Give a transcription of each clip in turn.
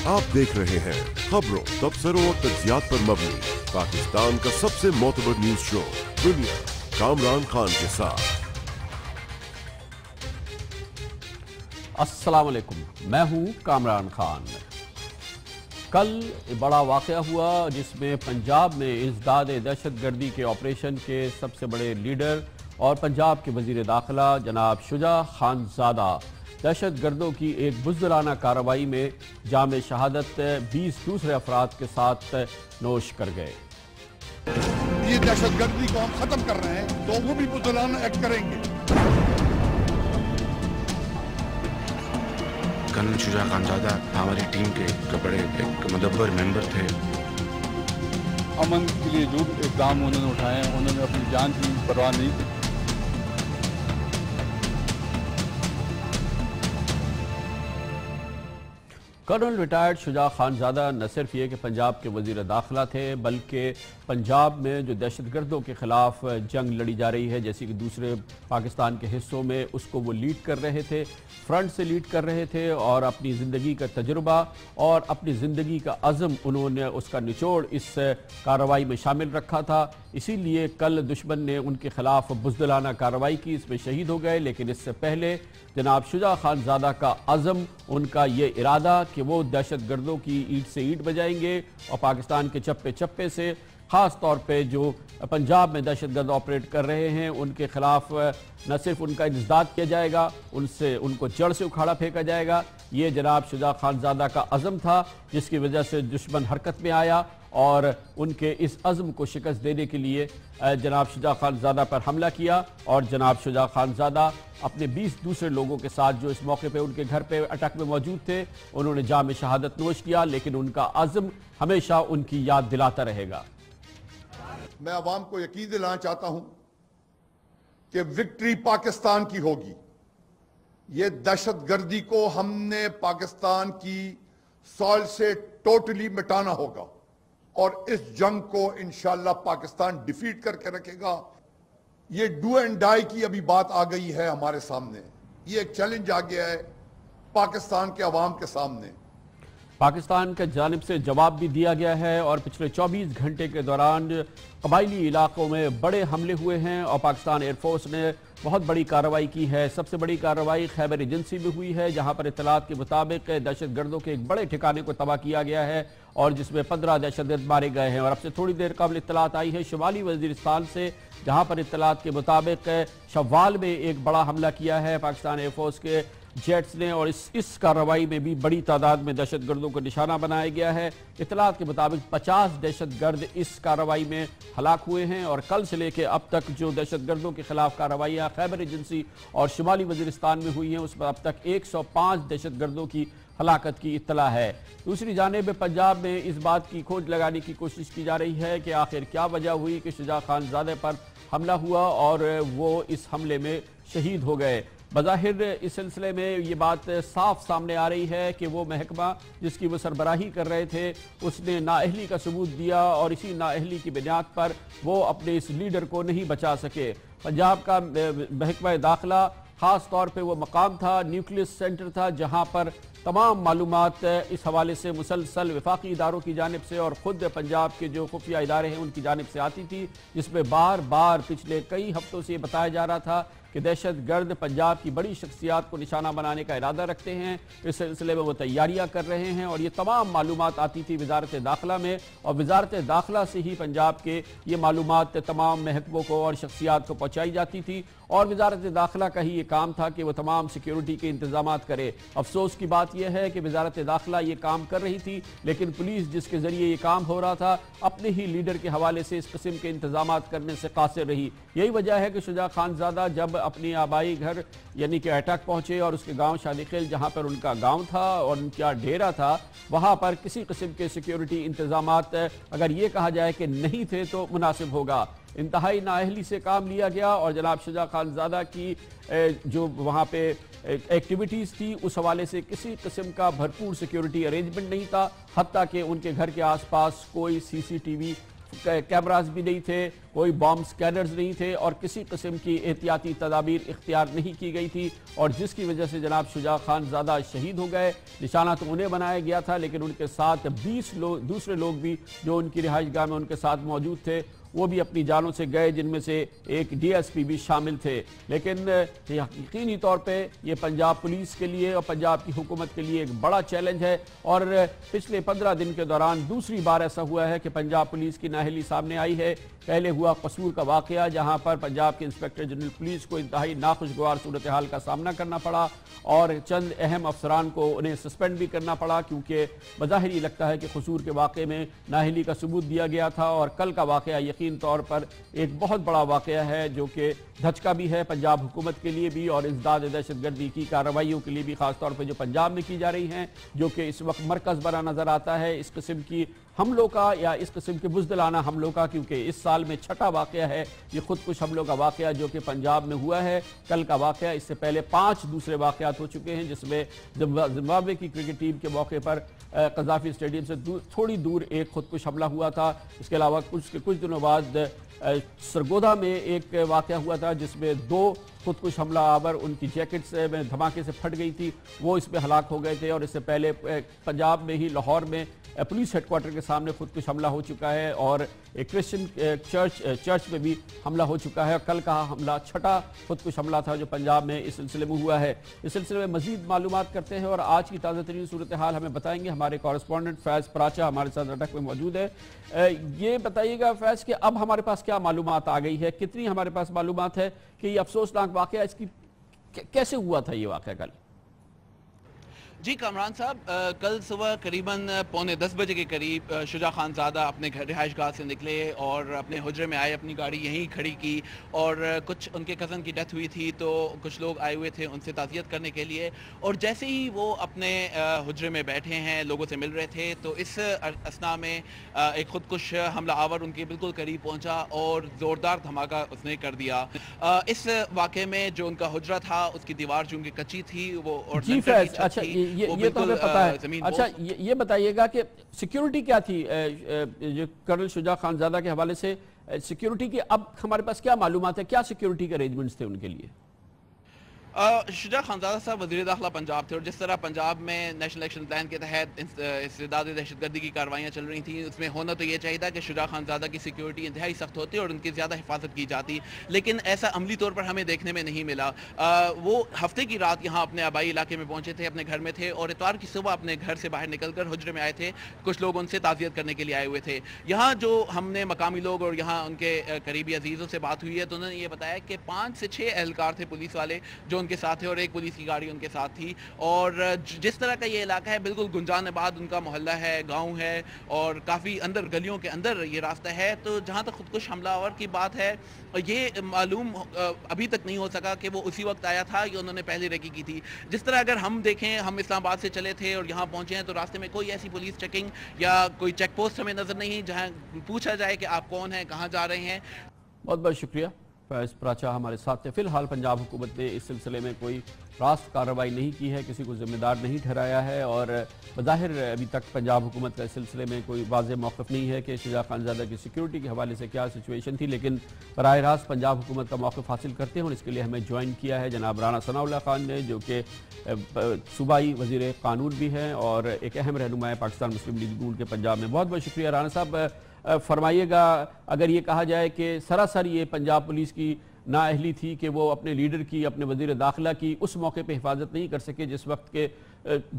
आप देख रहे हैं खबरों, तबसरों और तज्जियात पर मबनी पाकिस्तान का सबसे मोतबर न्यूज शो दुनिया, कामरान खान के साथ। अस्सलाम वालेकुम, मैं हूं कामरान खान। कल बड़ा वाक़या हुआ जिसमें पंजाब में इंसदाद दहशतगर्दी के ऑपरेशन के सबसे बड़े लीडर और पंजाब के वज़ीर दाखिला जनाब शुजा खानज़ादा दहशतगर्दों की एक बुज़दिलाना कार्रवाई में जाम शहादत 20 दूसरे अफराद के साथ नोश कर गए। ये दहशतगर्दी को हम खत्म कर रहे हैं तो वो भी बुज़दिलाना एक्ट करेंगे। कर्नल शुजा खानज़ादा हमारी टीम के बड़े एक मुदब्बर मेंबर थे। अमन के लिए जो इक़दाम उन्होंने उठाए हैं, उन्होंने अपनी जान की परवाह नहीं की। कर्नल रिटायर्ड शुजा खानज़ादा न सिर्फ ये कि पंजाब के वज़ीर दाखिला थे, बल्कि पंजाब में जो दहशतगर्दों के ख़िलाफ़ जंग लड़ी जा रही है, जैसे कि दूसरे पाकिस्तान के हिस्सों में, उसको वो लीड कर रहे थे, फ्रंट से लीड कर रहे थे और अपनी ज़िंदगी का तजुर्बा और अपनी ज़िंदगी का अज़म उन्होंने उसका निचोड़ इस कार्रवाई में शामिल रखा था। इसीलिए कल दुश्मन ने उनके ख़िलाफ़ बुज़दिलाना कार्रवाई की, इसमें शहीद हो गए। लेकिन इससे पहले जनाब शुजा खानज़ादा का अज़म, उनका ये इरादा कि वो दहशतगर्दों की ईंट से ईंट बजाएंगे और पाकिस्तान के चप्पे चप्पे से, ख़ास तौर पे जो पंजाब में दहशतगर्द ऑपरेट कर रहे हैं, उनके ख़िलाफ़ न सिर्फ उनका इंसदाद किया जाएगा, उनको जड़ से उखाड़ा फेंका जाएगा। ये जनाब शुजा खानज़ादा का अज़म था जिसकी वजह से दुश्मन हरकत में आया और उनके इस अज़म को शिकस्त देने के लिए जनाब शुजा खानज़ादा पर हमला किया। और जनाब शुजा खानज़ादा अपने 20 दूसरे लोगों के साथ जो इस मौके पे उनके घर पे अटक में मौजूद थे, उन्होंने जाम शहादत नोश किया। लेकिन उनका अज़म हमेशा उनकी याद दिलाता रहेगा। मैं अवाम को यकीन दिलाना चाहता हूं कि विक्ट्री पाकिस्तान की होगी। ये दहशतगर्दी को हमने पाकिस्तान की सॉइल से टोटली मिटाना होगा और इस जंग को इंशाअल्लाह पाकिस्तान डिफीट करके रखेगा। ये डू एंड डाई की अभी बात आ गई है हमारे सामने। ये एक चैलेंज आ गया है पाकिस्तान के अवाम के सामने। पाकिस्तान के जानिब से जवाब भी दिया गया है और पिछले 24 घंटे के दौरान कबायली इलाकों में बड़े हमले हुए हैं और पाकिस्तान एयरफोर्स ने बहुत बड़ी कार्रवाई की है। सबसे बड़ी कार्रवाई खैबर एजेंसी में हुई है, जहां पर इत्तलात के मुताबिक दहशतगर्दों के एक बड़े ठिकाने को तबाह किया गया है और जिसमें 15 दहशतगर्द मारे गए हैं। और अब से थोड़ी देर कबल इत्तलात आई है शुमाली वजीरिस्तान से, जहां पर इत्तलात के मुताबिक शव्वाल में एक बड़ा हमला किया है पाकिस्तान एयरफोर्स के जेट्स ने और इस कार्रवाई में भी बड़ी तादाद में दहशतगर्दों को निशाना बनाया गया है। इत्तलात के मुताबिक 50 दहशतगर्द इस कार्रवाई में हलाक हुए हैं और कल से लेकर अब तक जो दहशतगर्दों के खिलाफ कार्रवाइयाँ खैबर एजेंसी और शुमाली वजीरिस्तान में हुई हैं, उसमें अब तक 105 दहशतगर्दों की हलाकत की इत्तला है। दूसरी जानिब पंजाब में इस बात की खोज लगाने की कोशिश की जा रही है कि आखिर क्या वजह हुई कि शुजा खानज़ादा पर हमला हुआ और वो इस हमले में शहीद हो गए। बज़ाहिर इस सिलसिले में ये बात साफ सामने आ रही है कि वो महकमा जिसकी वो सरबराही कर रहे थे, उसने नाअहली का सबूत दिया और इसी नाअहली की बुनियाद पर वो अपने इस लीडर को नहीं बचा सके। पंजाब का महकमा दाखिला ख़ास तौर पे वो मकाम था, न्यूक्लियस सेंटर था, जहाँ पर तमाम मालूमात इस हवाले से मुसलसल वफाकी इदारों की जानिब से और ख़ुद पंजाब के जो खुफिया इदारे हैं उनकी जानिब से आती थी, जिसमें बार बार पिछले कई हफ्तों से ये बताया जा रहा था कि दहशतगर्द पंजाब की बड़ी शख्सियात को निशाना बनाने का इरादा रखते हैं। इस सिलसिले में वो तैयारियां कर रहे हैं और ये तमाम मालूमात आती थी वजारत दाखिला में और वजारत दाखिला से ही पंजाब के ये मालूमात तमाम महकमों को और शख्सियात को पहुँचाई जाती थी और वजारत दाखिला का ही ये काम था कि वो तमाम सिक्योरिटी के इंतजाम करे। अफसोस की बात यह है कि वजारत दाखिला ये काम कर रही थी, लेकिन पुलिस जिसके ज़रिए ये काम हो रहा था अपने ही लीडर के हवाले से इस किस्म के इंतजाम करने से कासिर रही। यही वजह है कि शुजा खानज़ादा जब अपनी आबाई घर यानी कि अटक पहुंचे और उसके गांव शादीखेल जहां पर उनका गांव था और उनका डेरा था, वहां पर किसी किस्म के सिक्योरिटी इंतजामात अगर ये कहा जाए कि नहीं थे तो मुनासिब होगा। इंतहाई नाअहली से काम लिया गया और जनाब शुजा खानज़ादा की जो वहाँ पे एक्टिविटीज़ थी उस हवाले से किसी किस्म का भरपूर सिक्योरिटी अरेंजमेंट नहीं था। हत्ता कि उनके घर के आसपास कोई CCTV कैमरास भी नहीं थे, कोई बॉम्ब स्कैनर्स नहीं थे और किसी किस्म की एहतियाती तदाबीर इख्तियार नहीं की गई थी, और जिसकी वजह से जनाब शुजा खान ज़्यादा शहीद हो गए। निशाना तो उन्हें बनाया गया था, लेकिन उनके साथ 20 दूसरे लोग भी जो उनकी रिहाइश गाह में उनके साथ मौजूद थे वो भी अपनी जानों से गए, जिनमें से एक डीएसपी भी शामिल थे। लेकिन यकीनी तौर पे ये पंजाब पुलिस के लिए और पंजाब की हुकूमत के लिए एक बड़ा चैलेंज है, और पिछले 15 दिन के दौरान दूसरी बार ऐसा हुआ है कि पंजाब पुलिस की नाअहली सामने आई है। पहले हुआ कसूर का वाक़या, जहां पर पंजाब के इंस्पेक्टर जनरल पुलिस को इंतहाई नाखुशगवार सूरत हाल का सामना करना पड़ा और चंद अहम अफसरान को उन्हें सस्पेंड भी करना पड़ा, क्योंकि बज़ाहिर ही लगता है कि कसूर के वाक़े में नाअहली का सबूत दिया गया था। और कल का वाक़या यकीन तौर पर एक बहुत बड़ा वाक़या है, जो कि धचका भी है पंजाब हुकूमत के लिए भी और इंसदाद दहशतगर्दी की कार्रवाइयों के लिए भी, ख़ासतौर पर जो पंजाब में की जा रही हैं, जो कि इस वक्त मरकज़ बना नज़र आता है इस किस्म की हमलों का या इस किस्म के बुज़दिलाना हमलों का, क्योंकि इस साल में छठा वाक़या है ये खुदकुश हमलों का वाक़या जो कि पंजाब में हुआ है। कल का वाक़या, इससे पहले 5 दूसरे वाक़यात हो चुके हैं, जिसमें जिम्बाब्वे की क्रिकेट टीम के मौके पर कज़ाफ़ी स्टेडियम से थोड़ी दूर एक खुदकुश हमला हुआ था। इसके अलावा कुछ दिनों बाद सरगोधा में एक वाक़या हुआ था जिसमें 2 खुदकुश हमला आवर उनकी जैकेट्स में धमाके से फट गई थी, वो इसमें हलाक हो गए थे। और इससे पहले पंजाब में ही लाहौर में पुलिस हेडक्वार्टर के सामने खुदकुश हमला हो चुका है, और एक क्रिश्चियन चर्च में भी हमला हो चुका है। और कल का हमला छठा खुदकुश हमला था जो पंजाब में इस सिलसिले में हुआ है। इस सिलसिले में मजीद मालूमात करते हैं और आज की ताज़ा तरीन सूरत हाल हमें बताएंगे हमारे कॉरेस्पॉन्डेंट फैज़ प्राचा हमारे साथ अटक में मौजूद है। ये बताइएगा फैज़ कि अब हमारे पास क्या मालूमात आ गई है, कितनी हमारे पास मालूमात है कि ये अफसोसनाक वाक़या इसकी कैसे हुआ था ये वाक़या कल? जी कामरान साहब, कल सुबह करीबन 9:45 बजे के करीब शुजा खानज़ादा अपने घर रिहाइश गाह से निकले और अपने हुजरे में आए, अपनी गाड़ी यहीं खड़ी की और कुछ उनके कज़न की डेथ हुई थी तो कुछ लोग आए हुए थे उनसे ताज़ियत करने के लिए। और जैसे ही वो अपने हुजरे में बैठे हैं, लोगों से मिल रहे थे, तो इस असना में एक खुदकुश हमला आवर उनके बिल्कुल करीब पहुँचा और ज़ोरदार धमाका उसने कर दिया। इस वाक़े में जो उनका हुजरा था उसकी दीवार जो उनकी कच्ची थी वो और अच्छा ये तो हमें पता है। अच्छा ये बताइएगा कि सिक्योरिटी क्या थी जो कर्नल शुजा खानज़ादा के हवाले से सिक्योरिटी की अब हमारे पास क्या मालूमात है, क्या सिक्योरिटी के अरेंजमेंट्स थे उनके लिए? शुजा खानज़ादा साहब वज़ीर दाखिला पंजाब थे और जिस तरह पंजाब में नेशनल एक्शन प्लान के तहत इंसदाद दहशतगर्दी की कार्रवाइयाँ चल रही थी, उसमें होना तो ये चाहिए था कि शुजा खानज़ादा की सिक्योरिटी इंतहाई सख्त होती और उनकी ज़्यादा हिफाजत की जाती, लेकिन ऐसा अमली तौर पर हमें देखने में नहीं मिला। वो हफ्ते की रात यहाँ अपने आबाई इलाके में पहुँचे थे, अपने घर में थे और इतवार की सुबह अपने घर से बाहर निकल कर हुजरे में आए थे। कुछ लोग उनसे ताज़ियत करने के लिए आए हुए थे। यहाँ जो हमने मकामी लोग और यहाँ उनके करीबी अजीज़ों से बात हुई है तो उन्होंने ये बताया कि 5 से 6 एहलकार थे पुलिस वाले जो उनके साथ थे और एक पुलिस की गाड़ी उनके साथ थी। और जिस तरह का ये इलाका है बिल्कुल गुंजानाबाद उनका मोहल्ला है, गांव है और काफ़ी अंदर गलियों के अंदर ये रास्ता है। तो जहाँ तक खुदकुश हमलावर की बात है ये मालूम अभी तक नहीं हो सका कि वो उसी वक्त आया था या उन्होंने पहले रेकी की थी। जिस तरह अगर हम देखें, हम इस्लामाबाद से चले थे और यहाँ पहुँचे हैं तो रास्ते में कोई ऐसी पुलिस चेकिंग या कोई चेक पोस्ट हमें नज़र नहीं जहाँ पूछा जाए कि आप कौन हैं, कहाँ जा रहे हैं। बहुत बहुत शुक्रिया फैज़ प्राचा हमारे साथ थे। फिलहाल पंजाब हुकूमत ने इस सिलसिले में कोई रास्त कार्रवाई नहीं की है, किसी को जिम्मेदार नहीं ठहराया है और बज़ाहिर अभी तक पंजाब हुकूमत का इस सिलसिले में कोई वाज़ेह मौक़िफ़ नहीं है कि शुजा खानज़ादा की सिक्योरिटी के हवाले से क्या सिचुएशन थी। लेकिन बराह रास्त पंजाब हुकूमत का मौक़िफ़ हासिल करते हैं और इसके लिए हमें ज्वाइन किया है जनाब राना सनाउल्लाह खान ने, जो कि सूबाई वज़ीर क़ानून भी हैं और एक अहम रहनुमा है पाकिस्तान मुस्लिम लीग नून के पंजाब में। बहुत बहुत शुक्रिया राना साहब। फरमाइएगा, अगर ये कहा जाए कि सरासर ये पंजाब पुलिस की नाअहली थी कि वो अपने लीडर की, अपने वज़ीर दाखिला की उस मौके पे हिफाजत नहीं कर सके जिस वक्त के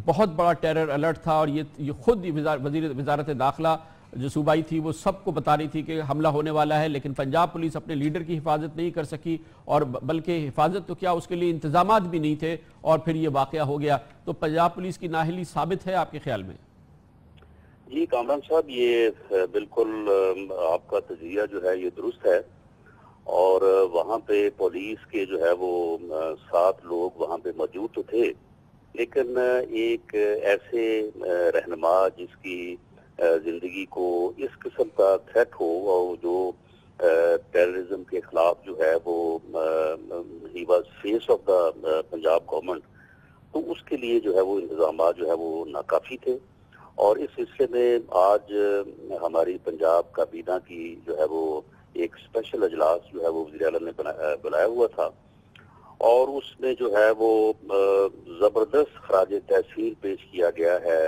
बहुत बड़ा टेरर अलर्ट था और ये खुद वज़ारत दाखिला जो सूबाई थी वो सबको बता रही थी कि हमला होने वाला है, लेकिन पंजाब पुलिस अपने लीडर की हिफाजत नहीं कर सकी और बल्कि हिफाजत तो क्या उसके लिए इंतजामात भी नहीं थे और फिर ये वाक़या हो गया। तो पंजाब पुलिस की नाअहली साबित है आपके ख्याल में? जी कामरान साहब, ये बिल्कुल आपका तजिया जो है ये दुरुस्त है और वहाँ पे पुलिस के जो है वो 7 लोग वहाँ पे मौजूद तो थे, लेकिन एक ऐसे रहनुमा जिसकी जिंदगी को इस किस्म का थ्रेट हो और जो टेररिज्म के खिलाफ जो है वो he was face of the Punjab government, तो उसके लिए जो है वो इंतजाम जो है वो नाकाफी थे اور اس سلسلے میں آج ہماری پنجاب کابینہ کی جو ہے وہ ایک اسپیشل اجلاس جو ہے وہ وزیر اعلیٰ نے بلایا ہوا تھا، اور اس میں جو ہے وہ زبردست خراج تحسین پیش کیا گیا ہے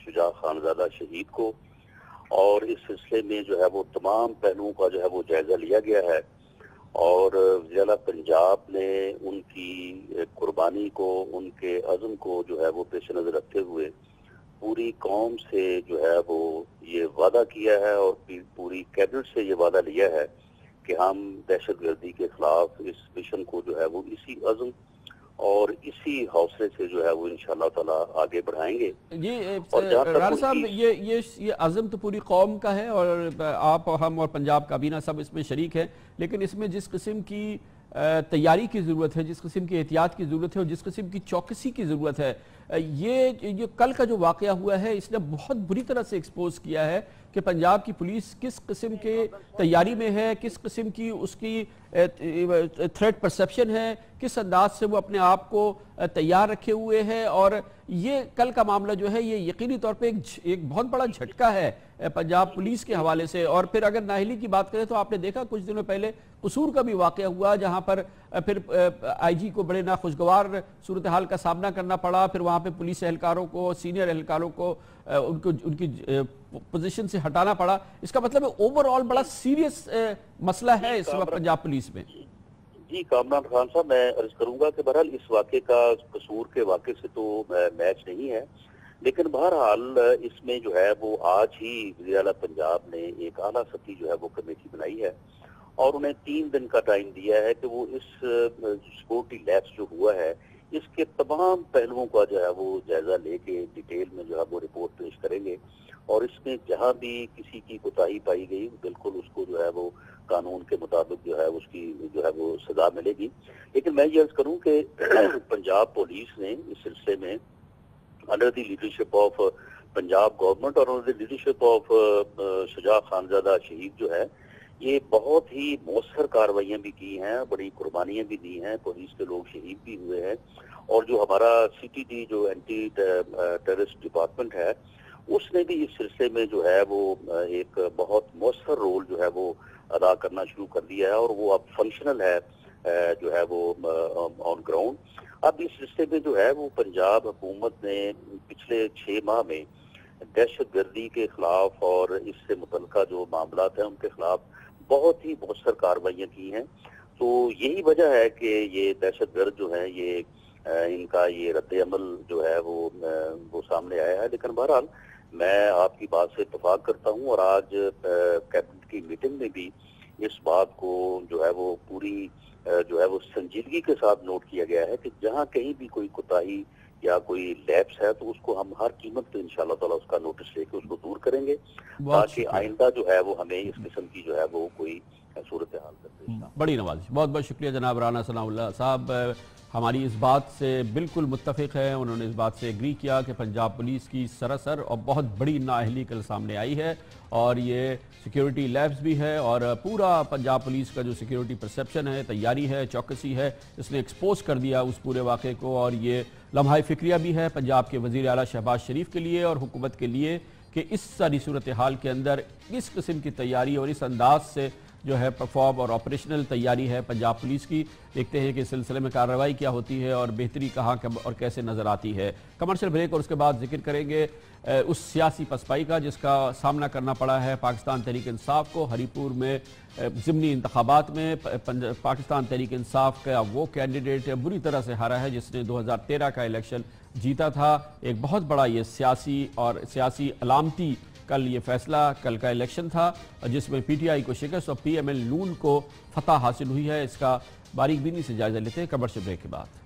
شجاع خانزادہ شہید کو، اور اس سلسلے میں جو ہے وہ تمام پہلوؤں کا جو ہے وہ جائزہ لیا گیا ہے، اور وزیر اعلیٰ پنجاب نے ان کی قربانی کو، ان کے عزم کو جو ہے وہ پیش نظر رکھتے ہوئے پوری قوم سے جو ہے وہ یہ وعدہ کیا ہے اور پوری کیبنٹ سے یہ وعدہ لیا ہے کہ ہم دہشت گردی کے خلاف اس مشن کو جو ہے وہ اسی عزم اور اسی حوصلے سے جو ہے وہ انشاءاللہ تعالی آگے بڑھائیں گے۔ جی رانا صاحب، یہ عزم تو پوری قوم کا ہے، اور آپ اور ہم اور پنجاب کابینہ سب اس میں شریک ہیں، لیکن اس میں جس قسم کی تیاری کی ضرورت ہے، جس قسم کی احتیاط کی ضرورت ہے اور جس قسم کی چوکسی کی ضرورت ہے، یہ کل کا جو واقعہ ہوا ہے اس نے بہت بری طرح سے ایکسپوز کیا ہے کہ پنجاب کی پولیس کس قسم کے تیاری میں ہے، کس قسم کی اس کی تھریٹ پرسیپشن ہے، کس انداز سے وہ اپنے آپ کو تیار رکھے ہوئے ہے، اور یہ کل کا معاملہ جو ہے یہ یقینی طور پہ ایک بہت بڑا جھٹکا ہے پنجاب پولیس کے حوالے سے۔ اور پھر اگر نااہلی کی بات کریں تو آپ نے دیکھا کچھ دنوں پہلے قصور کا بھی واقعہ ہوا، جہاں پر پھر آئی جی کو بڑے ناخوشگوار صورتحال کا سامنا کرنا پڑا، پھر وہاں پہ پولیس اہلکاروں کو، سینئر اہلکاروں کو ان کی پوزیشن سے ہٹانا پڑا۔ اس کا مطلب ہے اوور آل بڑا سیریس مسئلہ ہے اس وقت پنجاب پولیس میں۔ جی کامران خان صاحب، میں عرض کروں گا کہ بہرحال اس واقعے کا قصور کے واقعے سے تو میچ نہیں ہے، لیکن بہرحال اس میں جو ہے وہ آج ہی وزیر اعلیٰ پنجاب نے ایک اعلیٰ سطحی جو ہے وہ کمیٹی بنائی ہے، اور انہیں 3 دن کا ٹائم دیا ہے کہ وہ اس سیکورٹی لیپس جو ہوا ہے اس کے تمام پہلوؤں کا جو ہے وہ جائزہ لے کے ڈیٹیل میں جو ہے وہ رپورٹ پیش کریں گے، اور اس میں جہاں بھی کسی کی کوتاہی پائی گئی بالکل اس کو جو ہے وہ قانون کے مطابق جو ہے اس کی جو ہے وہ سزا ملے گی۔ لیکن میں یہ عرض کروں کہ پنجاب پولیس نے اس سلسلے میں under the leadership of Punjab government اور انڈر دی لیڈرشپ آف شجاع خانزادہ شہید جو ہے یہ بہت ہی مؤثر کارروائیاں بھی کی ہیں، بڑی قربانیاں بھی دی ہیں، پولیس کے لوگ شہید بھی ہوئے ہیں، اور جو ہمارا سی ٹی ڈی جو اینٹی ٹیررسٹ ڈپارٹمنٹ ہے اس نے بھی اس سلسلے میں جو ہے وہ ایک بہت مؤثر رول جو ہے وہ ادا کرنا شروع کر دیا ہے، اور وہ اب فنکشنل ہے جو ہے وہ آن گراؤنڈ۔ اب اس سلسلے میں جو ہے وہ پنجاب حکومت نے پچھلے 6 ماہ میں دہشت گردی کے خلاف اور اس سے متعلقہ جو معاملات ہیں ان کے خلاف بہت ہی مؤثر کارروائیاں کی ہیں، تو یہی وجہ ہے کہ یہ دہشت گرد جو ہیں یہ ان کا یہ رد عمل جو ہے وہ سامنے آیا ہے۔ لیکن بہرحال میں آپ کی بات سے اتفاق کرتا ہوں، اور آج کیبنٹ کی میٹنگ میں بھی اس بات کو جو ہے وہ پوری جو ہے وہ سنجیدگی کے ساتھ نوٹ کیا گیا ہے کہ جہاں کہیں بھی کوئی کوتاہی یا کوئی لیپس ہے تو اس کو ہم ہر قیمت پہ انشاءاللہ تعالیٰ اس کا نوٹس لے کے اس کو دور کریں گے، تاکہ آئندہ جو ہے وہ ہمیں اس قسم کی جو ہے وہ کوئی صورتحال کرتے ہیں۔ بڑی نوازش، بہت بہت شکریہ جناب رانا ثناء اللہ صاحب، ہماری اس بات سے بالکل متفق ہے، انہوں نے اس بات سے ایگری کیا کہ پنجاب پولیس کی سراسر اور بہت بڑی نااہلی کل سامنے آئی ہے، اور یہ سیکیورٹی لیبس بھی ہے، اور پورا پنجاب پولیس کا جو سیکیورٹی پرسیپشن ہے، تیاری ہے، چوکسی ہے، اس نے ایکسپوز کر دیا اس پورے واقعے کو، اور یہ لمحہ فکریہ بھی ہے پنجاب کے وزیر اعلیٰ شہباز شریف کے لیے اور حکومت کے لیے کہ اس ساری صورتحال کے اندر اس قسم کی تیاری اور اس انداز سے جو ہے پرفارم اور آپریشنل تیاری ہے پنجاب پولیس کی۔ دیکھتے ہیں کہ اس سلسلے میں کارروائی کیا ہوتی ہے اور بہتری کہاں اور کیسے نظر آتی ہے۔ کمرشل بریک اور اس کے بعد ذکر کریں گے اس سیاسی پسپائی کا جس کا سامنا کرنا پڑا ہے پاکستان تحریک انصاف کو ہری پور میں ضمنی انتخابات میں۔ پاکستان تحریک انصاف کا وہ کینڈیڈیٹ بری طرح سے ہارا ہے جس نے 2013 کا الیکشن جیتا تھا۔ ایک بہت بڑا یہ سیاسی علامتی کل یہ فیصلہ، کل کا الیکشن تھا جس میں پی ٹی آئی کو شکست اور پی ایم ایل نون کو فتح حاصل ہوئی ہے۔ اس کا باریک بینی سے جائزہ لیتے ہیں کمرشل بریک کے بعد۔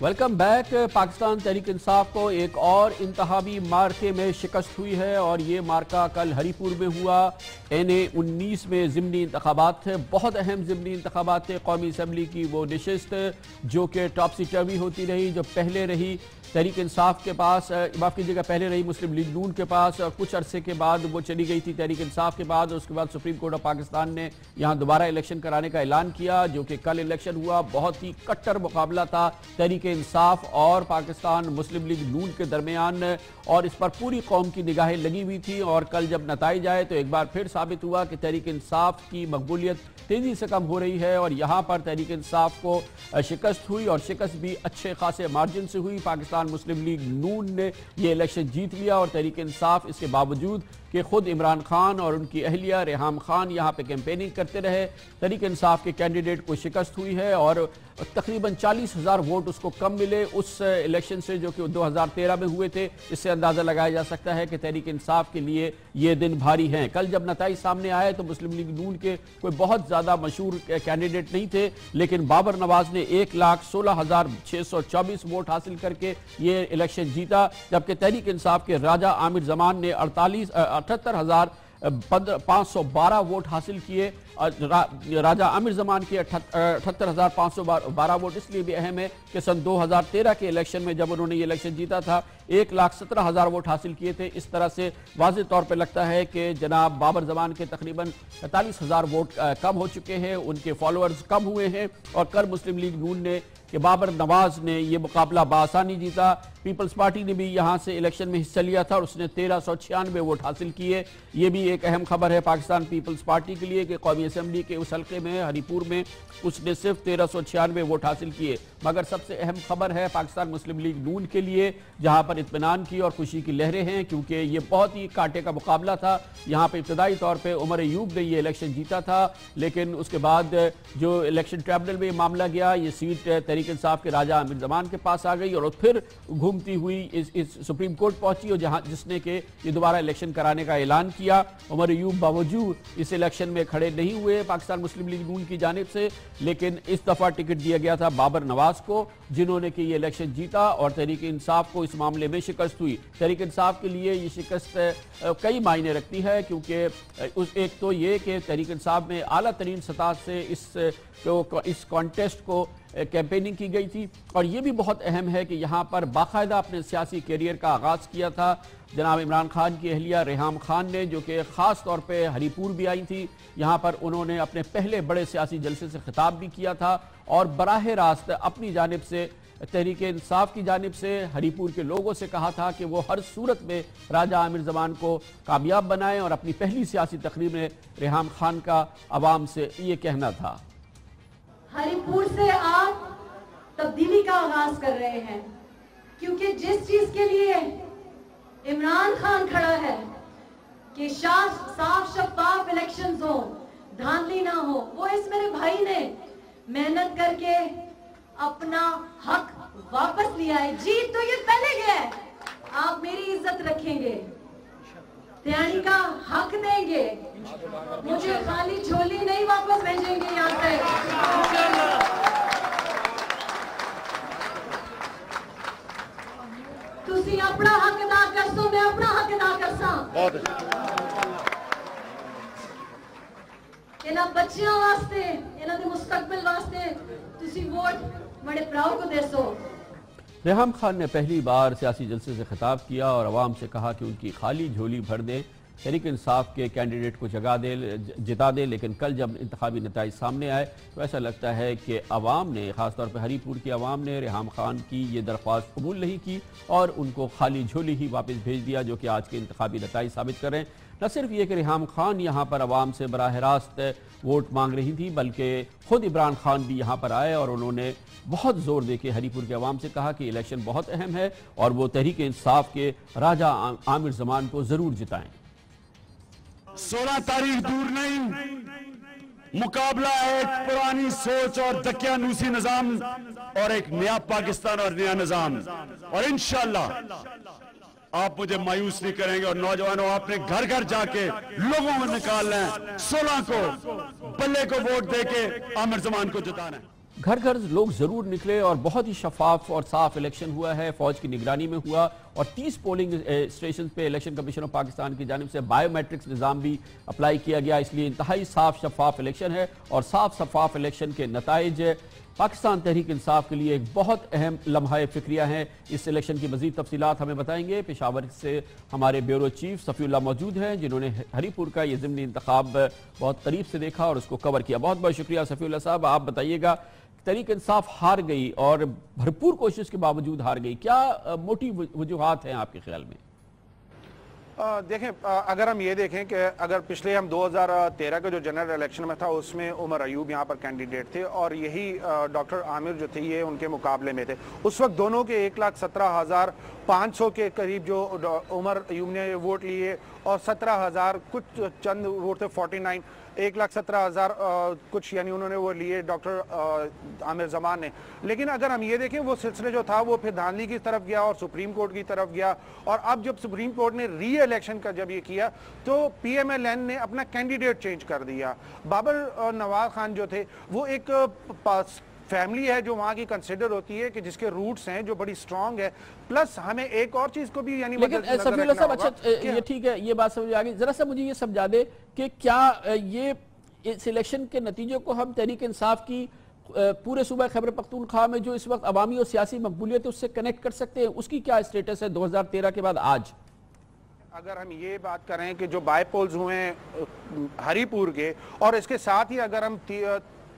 Welcome back. पाकिस्तान तहरीक इंसाफ को एक और इंतहाबी मार्के में शिकस्त हुई है और ये मार्का कल हरीपुर में हुआ। NA-19 में ज़िमनी इंतखाबात थे, बहुत अहम ज़िमनी इंतखाबात थे। कौमी असम्बली की वो नशिस्त जो कि टॉपसी टर्वी होती रही, जो पहले रही तहरीक इंसाफ के पास, माफ़ कीजिएगा पहले रही मुस्लिम लीग नून के पास, और कुछ अरसे के बाद वो चली गई थी तहरीक इंसाफ के बाद। उसके बाद सुप्रीम कोर्ट ऑफ पाकिस्तान ने यहाँ दोबारा इलेक्शन कराने का ऐलान किया, जो कि कल इलेक्शन हुआ। बहुत ही कट्टर मुकाबला था तहरीक इंसाफ और पाकिस्तान मुस्लिम लीग नून के दरमियान, और इस पर पूरी कौम की निगाहें लगी हुई थी। और कल जब नताइज आए तो एक बार फिर साबित हुआ कि तहरीक इंसाफ की मकबूलियत तेजी से कम हो रही है, और यहाँ पर तहरीक इंसाफ को शिकस्त हुई, और शिकस्त भी अच्छे खासे मार्जिन से हुई। पाकिस्तान मुस्लिम लीग नून ने ये इलेक्शन जीत लिया, और तहरीक इंसाफ इसके बावजूद कि खुद इमरान खान और उनकी अहलिया रेहाम खान यहाँ पे कैंपेनिंग करते रहे, तहरीक इंसाफ के कैंडिडेट को शिकस्त हुई है और तकरीबन 40,000 वोट उसको कम मिले उस इलेक्शन से जो कि 2013 में हुए थे। इससे अंदाज़ा लगाया जा सकता है कि तहरीक इंसाफ के लिए ये दिन भारी हैं। कल जब नताइज सामने आए तो मुस्लिम लीग नून के कोई बहुत ज़्यादा मशहूर कैंडिडेट नहीं थे, लेकिन बाबर नवाज ने 1,16,624 वोट हासिल करके ये इलेक्शन जीता, जबकि तहरीक इंसाफ के राजा आमिर जमान ने 78,512 वोट हासिल किए। राजा आमिर जमान के 78,512 वोट इसलिए भी अहम है कि सन 2013 के इलेक्शन में जब उन्होंने ये इलेक्शन जीता था 1,17,000 वोट हासिल किए थे। इस तरह से वाज़ेह तौर पे लगता है कि जनाब बाबर जमान के तकरीबन 45,000 वोट कम हो चुके हैं, उनके फॉलोअर्स कम हुए हैं। और कल मुस्लिम लीग नून ने कि बाबर नवाज ने ये मुकाबला बासानी जीता। पीपल्स पार्टी ने भी यहाँ से इलेक्शन में हिस्सा लिया था और उसने 1,396 वोट हासिल किए। ये भी एक अहम खबर है पाकिस्तान पीपल्स पार्टी के लिए कि कौमी असम्बली के उस हल्के में हरीपुर में उसने सिर्फ 1,396 वोट हासिल किए। मगर सबसे अहम खबर है पाकिस्तान मुस्लिम लीग नून के लिए, जहाँ पर इत्मीनान की और खुशी की लहरें हैं, क्योंकि ये बहुत ही कांटे का मुकाबला था। यहाँ पर इब्तदाई तौर पर उमर अयूब ने ये इलेक्शन जीता था, लेकिन उसके बाद जो इलेक्शन ट्रिब्यूनल में मामला गया, ये सीट तहरीक इंसाफ के राजा आमिर जमान के पास आ गई और फिर घूमती हुई इस सुप्रीम कोर्ट पहुंची, और जहां जिसने के ये दोबारा इलेक्शन कराने का ऐलान किया। उमर अयूब बावजूद इस इलेक्शन में खड़े नहीं हुए पाकिस्तान मुस्लिम लीग नून की जानिब से, लेकिन इस दफा टिकट दिया गया था बाबर नवाज को, जिन्होंने कि ये इलेक्शन जीता और तहरीक इंसाफ को इस मामले में शिकस्त हुई। तहरीक इंसाफ के लिए ये शिकस्त कई मायने रखती है, क्योंकि एक तो ये कि तहरीक इंसाफ में आला तरीन सतह से इस कॉन्टेस्ट को कैंपेनिंग की गई थी, और ये भी बहुत अहम है कि यहाँ पर बाकायदा अपने सियासी कैरियर का आगाज़ किया था जनाब इमरान खान की अहलिया रेहाम खान ने, जो कि ख़ास तौर पे हरीपुर भी आई थी। यहाँ पर उन्होंने अपने पहले बड़े सियासी जलसे से खिताब भी किया था और बराह रास्त अपनी जानिब से तहरीक इंसाफ की जानिब से हरीपुर के लोगों से कहा था कि वो हर सूरत में राजा आमिर जमान को कामयाब बनाएं, और अपनी पहली सियासी तकरीर में रेहाम खान का आवाम से ये कहना था। हरीपुर से आप तब्दीली का आगाज कर रहे हैं, क्योंकि जिस चीज के लिए इमरान खान खड़ा है कि साफ शफाफ इलेक्शंस हो, धांधली ना हो, वो इस मेरे भाई ने मेहनत करके अपना हक वापस लिया है। जीत तो ये पहले गया है, आप मेरी इज्जत रखेंगे, त्यानी का हक देंगे, मुझे खाली झोली नहीं वापस भेजेंगे यहाँ से। तुसी अपना हक अदा कर सो, मैं अपना हक अदा कर सा। इन्हां बच्चियां वास्ते, इन्हां दे मुस्तकबिल वास्ते तुसी वोट बड़े प्राउड को दे सो। रेहाम खान ने पहली बार सियासी जलसे से खिताब किया और अवाम से कहा कि उनकी खाली झोली भर दे, तहरीक इंसाफ के कैंडिडेट को जिता दे। लेकिन कल जब इंतखाबी नताइज सामने आए तो ऐसा लगता है कि अवाम ने, ख़ासतौर पर हरीपुर की अवाम ने रेहाम खान की ये दरख्वास्त कबूल नहीं की और उनको खाली झोली ही वापस भेज दिया, जो कि आज के इंतखाबी नताइज साबित कर रहे हैं। न सिर्फ ये कि रेहाम खान यहाँ पर अवाम से बराह रास्त वोट मांग रही थी, बल्कि खुद इमरान खान भी यहाँ पर आए और उन्होंने बहुत जोर दे के हरीपुर के अवाम से कहा कि इलेक्शन बहुत अहम है और वो तहरीक इंसाफ के राजा आमिर जमान को ज़रूर जिताएं। 16 तारीख दूर नहीं, मुकाबला है एक पुरानी सोच और दकियानूसी निजाम और एक नया पाकिस्तान और नया निजाम, और इंशाअल्लाह आप मुझे मायूस नहीं करेंगे। और नौजवानों, आपने घर घर जाके लोगों को निकालना है, 16 को बल्ले को वोट देके आमिर जमान को जिताना है। घर घर लोग ज़रूर निकले और बहुत ही शफाफ और साफ इलेक्शन हुआ है, फ़ौज की निगरानी में हुआ और 30 पोलिंग स्टेशन पे इलेक्शन कमीशन ऑफ पाकिस्तान की जानिब से बायोमेट्रिक्स निज़ाम भी अप्लाई किया गया, इसलिए इंतहाई साफ शफाफ इलेक्शन है और साफ शफाफ इलेक्शन के नताइज पाकिस्तान तहरीक इंसाफ के लिए एक बहुत अहम लम्हा फिक्रिया है। इस इलेक्शन की मज़ीद तफसीलात हमें बताएंगे। पेशावर से हमारे ब्यूरो चीफ सफ़ीउल्लाह मौजूद हैं, जिन्होंने हरीपुर का ये ज़िमनी इंतखाब बहुत करीब से देखा और उसको कवर किया। बहुत बहुत शुक्रिया सफ़ीउल्लाह साहब। आप बताइएगा, तहरीक इंसाफ हार गई और भरपूर कोशिश के बावजूद हार गई, क्या मोटी वजूहात हैं आपके ख्याल में? देखें, अगर हम ये देखें कि अगर पिछले हम 2013 का जो जनरल इलेक्शन में था उसमें उमर अयूब यहाँ पर कैंडिडेट थे और यही डॉक्टर आमिर जो थे ये उनके मुकाबले में थे। उस वक्त दोनों के 1,17,500 के करीब जो उमर अयूब ने वोट लिए और 17,000 कुछ चंद वोट थे 49, 1,17,000 कुछ यानी उन्होंने वो लिए डॉक्टर आमिर जमान ने। लेकिन अगर हम ये देखें वो सिलसिले जो था वो फिर धांधली की तरफ गया और सुप्रीम कोर्ट की तरफ गया और अब जब सुप्रीम कोर्ट ने री इलेक्शन का जब ये किया तो PMLN ने अपना कैंडिडेट चेंज कर दिया। बाबर नवाज खान जो थे वो एक फैमिली है जो वहाँ की कंसिडर होती है कि जिसके रूट्स हैं जो बड़ी स्ट्रांग है, प्लस हमें एक और चीज को भी यानी लेकिन सफ़ीउल्लाह साहब, अच्छा ये ठीक है, ये बात समझ आ गई। जरा सा मुझे ये समझा दे कि क्या ये इस इलेक्शन के नतीजों को हम तहरीक इंसाफ की पूरे सूबा खैबर पख्तूनख्वा में जो इस वक्त अवामी और सियासी मकबूलियत है उससे कनेक्ट कर सकते हैं? उसकी क्या स्टेटस है 2013 के बाद आज? अगर हम ये बात करें कि जो बाय पोल्स हुए हैं हरीपुर के और इसके साथ ही अगर हम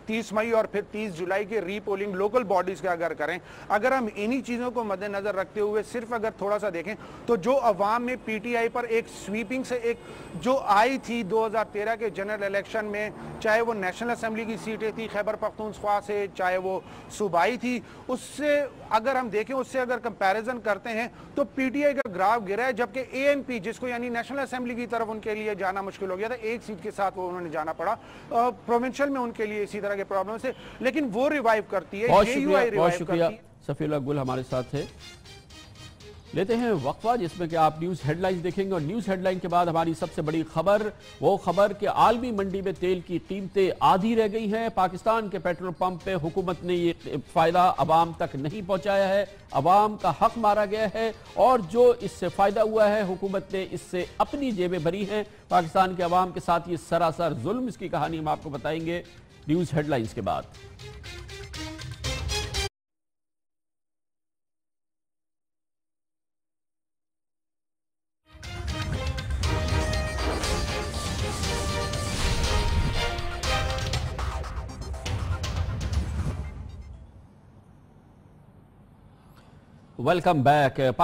30 मई और फिर 30 जुलाई के रीपोलिंग लोकल बॉडीज का अगर करें, अगर हम इन्हीं चीज़ों को मद्देनजर रखते हुए सिर्फ अगर थोड़ा सा देखें तो जो अवाम में PTI पर एक स्वीपिंग से एक जो आई थी 2013 के जनरल इलेक्शन में, चाहे वो नेशनल असेंबली की सीटें थी खैबर पख्तूनख्वा से, चाहे वो सूबाई थी, उससे अगर हम देखें उससे अगर कंपैरिजन करते हैं तो PTI का ग्राफ गिरा है, जबकि ANP जिसको यानी नेशनल असेंबली की तरफ उनके लिए जाना मुश्किल हो गया था, एक सीट के साथ वो उन्होंने जाना पड़ा, प्रोविंशियल में उनके लिए इसी तरह के प्रॉब्लम से, लेकिन वो रिवाइव करती है। बहुत शुक्रिया सफ़ीउल्लाह गुल हमारे साथ है। लेते हैं वक्फा जिसमें कि आप न्यूज़ हेडलाइंस देखेंगे और न्यूज़ हेडलाइन के बाद हमारी सबसे बड़ी खबर, वो खबर कि आलमी मंडी में तेल की कीमतें आधी रह गई हैं। पाकिस्तान के पेट्रोल पंप पे हुकूमत ने ये फ़ायदा अवाम तक नहीं पहुंचाया है, अवाम का हक मारा गया है और जो इससे फ़ायदा हुआ है हुकूमत ने इससे अपनी जेबें भरी हैं। पाकिस्तान के अवाम के साथ ये सरासर जुल्म, इसकी कहानी हम आपको बताएंगे न्यूज़ हेडलाइंस के बाद। Welcome back.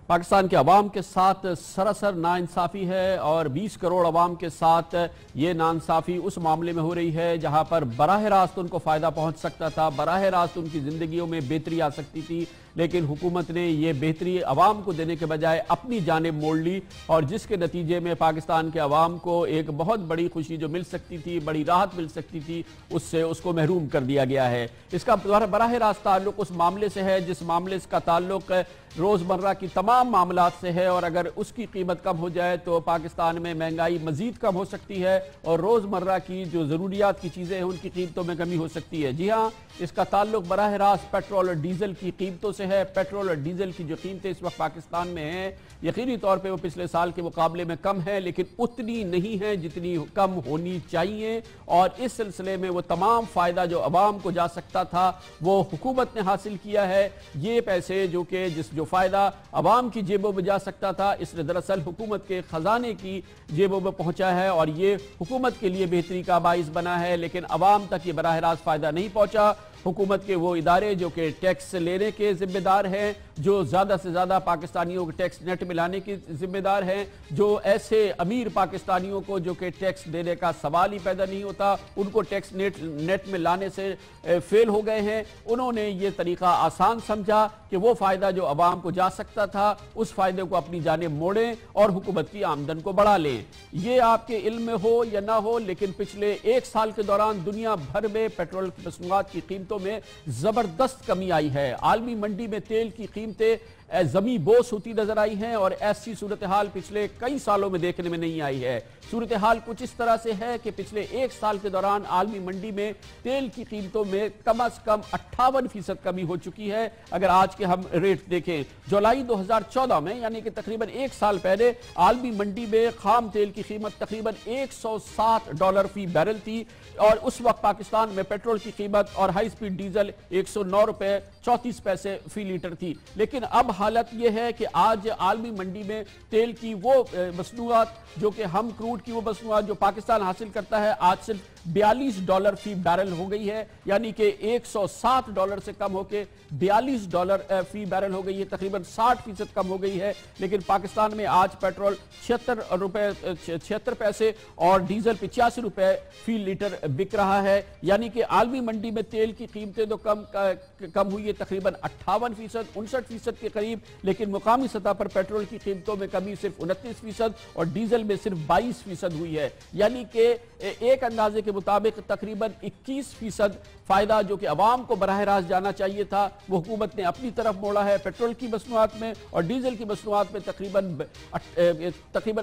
पाकिस्तान के अवाम के साथ सरासर नाइंसाफ़ी है और 20 करोड़ अवाम के साथ ये नाइंसाफ़ी उस मामले में हो रही है जहां पर बराह रास्त उनको फ़ायदा पहुंच सकता था, बराह रास्त उनकी ज़िंदगियों में बेहतरी आ सकती थी, लेकिन हुकूमत ने ये बेहतरी अवाम को देने के बजाय अपनी जानिब मोड़ ली और जिसके नतीजे में पाकिस्तान के अवाम को एक बहुत बड़ी खुशी जो मिल सकती थी, बड़ी राहत मिल सकती थी, उससे उसको महरूम कर दिया गया है। इसका बराह रास्त ताल्लुक उस मामले से है जिस मामले का ताल्लुक रोज़मर्रा की तमाम मामलात से है और अगर उसकी कीमत कम हो जाए तो पाकिस्तान में महंगाई मज़ीद कम हो सकती है और रोज़मर्रा की जो ज़रूरियात की चीज़ें हैं उनकी कीमतों में कमी हो सकती है। जी हाँ, इसका ताल्लुक बराह रास्त पेट्रोल और डीजल की कीमतों से है। पेट्रोल और डीजल की जो कीमतें इस वक्त पाकिस्तान में हैं यकीनी तौर पे वो पिछले साल के मुकाबले में कम है, लेकिन उतनी नहीं है जितनी कम होनी चाहिए और इस सिलसिले में वो तमाम फ़ायदा जो अवाम को जा सकता था वो हुकूमत ने हासिल किया है। ये पैसे जो फ़ायदा अवाम की जेबों में जा सकता था इसने दरअसल हुकूमत के ख़जाने की जेबों में पहुंचा है और ये हुकूमत के लिए बेहतरी का बाइस बना है, लेकिन अवाम तक ये बराह रास्त फ़ायदा नहीं पहुंचा। हुकूमत के वो इदारे जो कि टैक्स लेने के जिम्मेदार हैं, जो ज़्यादा से ज़्यादा पाकिस्तानियों को टैक्स नेट में लाने के जिम्मेदार हैं, जो ऐसे अमीर पाकिस्तानियों को जो कि टैक्स देने का सवाल ही पैदा नहीं होता उनको टैक्स नेट में लाने से फेल हो गए हैं, उन्होंने ये तरीका आसान समझा कि वो फ़ायदा जो अवाम को जा सकता था उस फ़ायदे को अपनी जानिब मोड़ें और हुकूमत की आमदन को बढ़ा लें। ये आपके इल्म में हो या ना हो, लेकिन पिछले एक साल के दौरान दुनिया भर में पेट्रोल की मसनूआत की कीमतों में ज़बरदस्त कमी आई है। आलमी मंडी में तेल की कीमतें जमी बोस होती नजर आई हैं और ऐसी सूरत हाल पिछले कई सालों में देखने में नहीं आई है। सूरत हाल कुछ इस तरह से है कि पिछले एक साल के दौरान आलमी मंडी में तेल की कीमतों में कम से कम 58% कमी हो चुकी है। अगर आज के हम रेट देखें, जुलाई 2014 में यानी कि तकरीबन एक साल पहले आलमी मंडी में खाम तेल की कीमत तकरीबन $160 फी बैरल थी और उस वक्त पाकिस्तान में पेट्रोल की कीमत और हाई स्पीड डीजल $109.34 फी लीटर थी। लेकिन अब हालत यह है कि आज आलमी मंडी में तेल की वो मसनूआत जो कि हम क्रूड की वो मसनूआत जो पाकिस्तान हासिल करता है आज सिर्फ $42 फी बैरल हो गई है, यानी कि $160 से कम होकर $42 फी बैरल हो गई है, तकरीबन 60% कम हो गई है। लेकिन पाकिस्तान में आज पेट्रोल 76 पैसे और डीजल 85 रुपए फी लीटर बिक रहा है, यानी कि आलमी मंडी में तेल की कीमतें तो कम हुई है तकरीबन 58%, 59% के करीब, लेकिन मुकामी सतह पर पेट्रोल की कीमतों में कमी सिर्फ 29% और डीजल में सिर्फ 22% हुई है। यानी कि एक अंदाजे के मुताबिक तकरीबन 21% फायदा जो कि अवाम को बराह रास्त जाना चाहिए था वो हुकूमत ने अपनी तरफ मोड़ा है। पेट्रोल की मसनूआत में और डीजल की मसनूआत में तकरीबन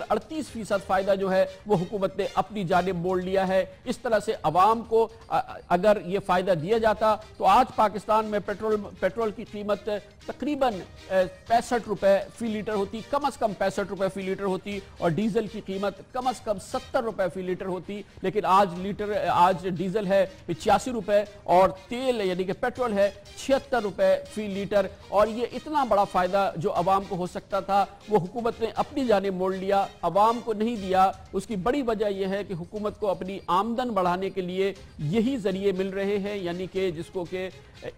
38% फायदा जो है वो हुकूमत ने अपनी जानिब मोड़ लिया है। इस तरह से अवाम को अगर ये फायदा दिया जाता तो आज पाकिस्तान में पेट्रोल की कीमत तकरीबन 65 रुपए फी लीटर होती, कम से कम 65 रुपए फी लीटर होती और डीजल की कीमत कम से कम 70 रुपए फी लीटर होती। लेकिन आज डीजल है 85 रुपए और तेल यानी कि पेट्रोल है 76 रुपए फी लीटर, और ये इतना बड़ा फायदा जो अवाम को हो सकता था वो हुकूमत ने अपनी जानिब मोड़ लिया, अवाम को नहीं दिया। उसकी बड़ी वजह यह है कि हुकूमत को अपनी आमदन बढ़ाने के लिए यही जरिए मिल रहे हैं, यानी कि जिसको कि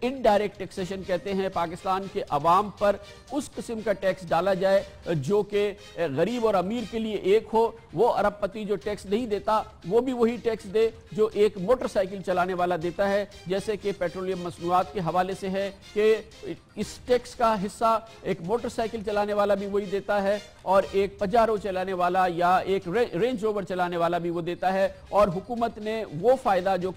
इनडायरेक्ट टैक्सेशन कहते हैं। पाकिस्तान के अवाम पर उस किस्म का टैक्स डाला जाए जो कि गरीब और अमीर के लिए एक हो। वो अरबपति जो टैक्स नहीं देता वो भी वही टैक्स दे जो एक मोटरसाइकिल चलाने वाला देता है। जैसे कि पेट्रोलियम मसनूआत के हवाले से है कि इस टैक्स का हिस्सा एक मोटरसाइकिल चलाने वाला भी वही देता है और एक पजारो चलाने वाला या एक रेंज रोवर चलाने वाला भी वो देता है। और हुकूमत ने वो फायदा जो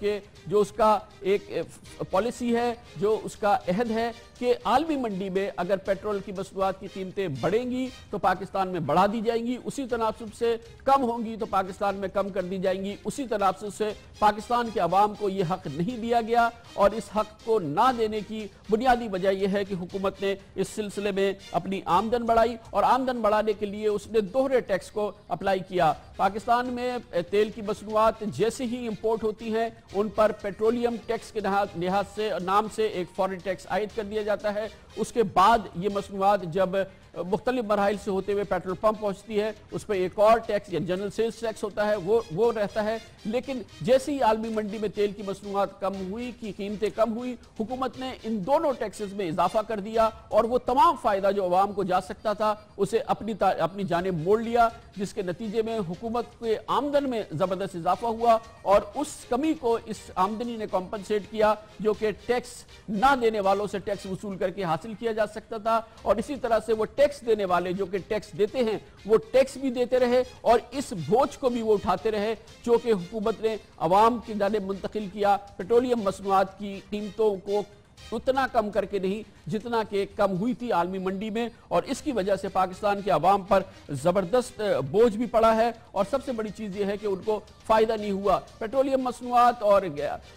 उसका एक पॉलिसी है, जो उसका अहद है कि आलमी मंडी में अगर पेट्रोल की मसनूआत की कीमतें बढ़ेंगी तो पाकिस्तान में बढ़ा दी जाएंगी, उसी तनासुब से कम होंगी तो पाकिस्तान में कम कर दी जाएंगी। उसी तनासुब से पाकिस्तान के अवाम को यह हक नहीं दिया गया और इस हक को ना देने की बुनियादी वजह यह है कि हुकूमत ने इस सिलसिले में अपनी आमदन बढ़ाई और आमदन बढ़ाने के लिए उसने दोहरे टैक्स को अप्लाई किया। पाकिस्तान में तेल की मसनूआत जैसे ही इंपोर्ट होती हैं उन पर पेट्रोलियम टैक्स के लिहाज से नाम से एक फॉरेन टैक्स आयद कर दिया जाता है। उसके बाद ये मसनूआत जब मुख्तलिफ मराहिल से होते हुए पेट्रोल पंप पहुंचती है उस पर एक और टैक्स या जनरल सेल्स टैक्स होता है, वो रहता है। लेकिन जैसे ही आलमी मंडी में तेल की मसनूआत कम हुई, की कीमतें कम हुई, हुकूमत ने इन दोनों टैक्सेस में इजाफा कर दिया और वो तमाम फायदा जो अवाम को जा सकता था उसे अपनी जानिब मोड़ लिया, जिसके नतीजे में हुकूमत के आमदन में जबरदस्त इजाफा हुआ और उस कमी को इस आमदनी ने कॉम्पनसेट किया जो कि टैक्स ना देने वालों से टैक्स वसूल करके हासिल किया जा सकता था। और इसी तरह से वो टैक्स देने वाले जो कि टैक्स देते हैं वो टैक्स भी देते रहे और इस बोझ को भी वो उठाते रहे जो कि हुकूमत ने अवाम की जानिब मुंतकिल किया। पेट्रोलियम मसनूआत की कीमतों को उतना कम करके नहीं जितना कि कम हुई थी आलमी मंडी में, और इसकी वजह से पाकिस्तान के अवाम पर जबरदस्त बोझ भी पड़ा है। और सबसे बड़ी चीज यह है कि उनको फायदा नहीं हुआ। पेट्रोलियम मसनूआत और